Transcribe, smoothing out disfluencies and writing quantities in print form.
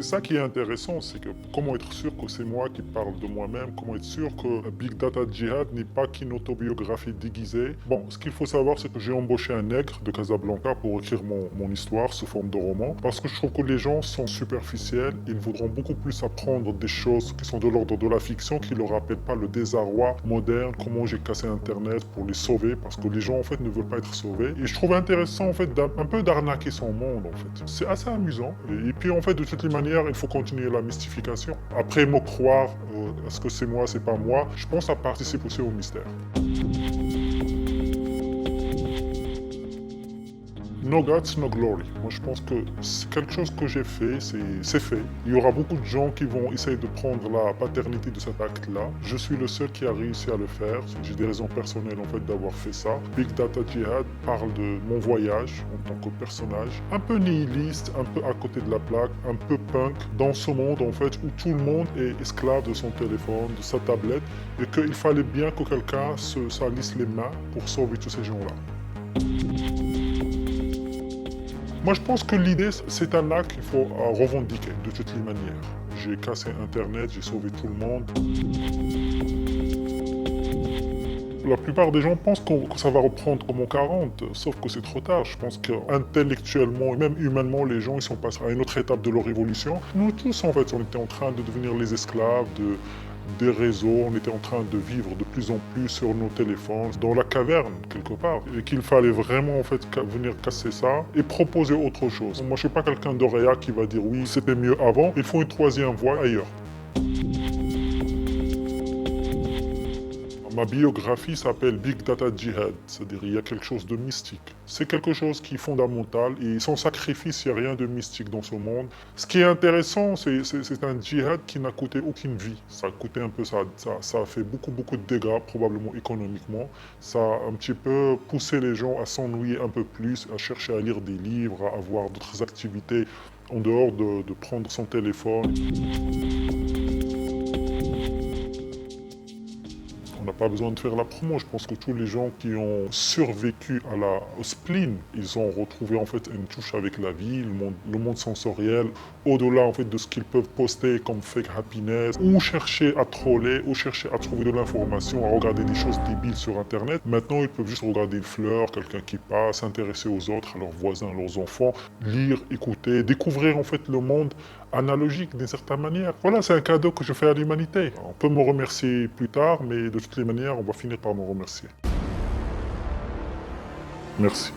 c'est ça qui est intéressant, c'est que comment être sûr que c'est moi qui parle de moi-même, comment être sûr que Big Data Jihad n'est pas qu'une autobiographie déguisée. Bon, ce qu'il faut savoir, c'est que j'ai embauché un nègre de Casablanca pour écrire mon histoire sous forme de roman, parce que je trouve que les gens sont superficiels, ils voudront beaucoup plus apprendre des choses qui sont de l'ordre de la fiction, qui ne leur rappellent pas le désarroi moderne, comment j'ai cassé Internet pour les sauver, parce que les gens en fait ne veulent pas être sauvés. Et je trouve intéressant en fait un peu d'arnaquer son monde en fait. C'est assez amusant. Et puis en fait de toutes les manières, il faut continuer la mystification. Après me croire, est-ce que c'est moi, c'est pas moi, je pense que ça participe aussi au mystère. No guts, no glory. Moi, je pense que c'est quelque chose que j'ai fait, c'est fait. Il y aura beaucoup de gens qui vont essayer de prendre la paternité de cet acte-là. Je suis le seul qui a réussi à le faire. J'ai des raisons personnelles, en fait, d'avoir fait ça. Big Data Jihad parle de mon voyage en tant que personnage, un peu nihiliste, un peu à côté de la plaque, un peu punk, dans ce monde, en fait, où tout le monde est esclave de son téléphone, de sa tablette, et qu'il fallait bien que quelqu'un se salisse les mains pour sauver tous ces gens-là. Moi, je pense que l'idée, c'est un acte qu'il faut revendiquer de toutes les manières. J'ai cassé Internet, j'ai sauvé tout le monde. La plupart des gens pensent que ça va reprendre comme en 40, sauf que c'est trop tard. Je pense qu'intellectuellement et même humainement, les gens ils sont passés à une autre étape de leur évolution. Nous tous, en fait, on était en train de devenir les esclaves des réseaux, on était en train de vivre de plus en plus sur nos téléphones, dans la caverne, quelque part. Et qu'il fallait vraiment, en fait, venir casser ça et proposer autre chose. Moi, je ne suis pas quelqu'un d'Oréa qui va dire oui, c'était mieux avant. Il faut une troisième voie ailleurs. Ma biographie s'appelle Big Data Jihad, c'est-à-dire il y a quelque chose de mystique. C'est quelque chose qui est fondamental et sans sacrifice, il n'y a rien de mystique dans ce monde. Ce qui est intéressant, c'est un djihad qui n'a coûté aucune vie. Ça a coûté un peu, ça a fait beaucoup de dégâts, probablement économiquement. Ça a un petit peu poussé les gens à s'ennuyer un peu plus, à chercher à lire des livres, à avoir d'autres activités en dehors de prendre son téléphone. On n'a pas besoin de faire la promo. Je pense que tous les gens qui ont survécu au spleen, ils ont retrouvé en fait une touche avec la vie, le monde sensoriel, au-delà en fait de ce qu'ils peuvent poster comme fake happiness, ou chercher à troller, ou chercher à trouver de l'information, à regarder des choses débiles sur Internet. Maintenant, ils peuvent juste regarder une fleur, quelqu'un qui passe, s'intéresser aux autres, à leurs voisins, à leurs enfants, lire, écouter, découvrir en fait le monde analogique d'une certaine manière. Voilà, c'est un cadeau que je fais à l'humanité. On peut me remercier plus tard, mais de toutes les manières, on va finir par me remercier. Merci.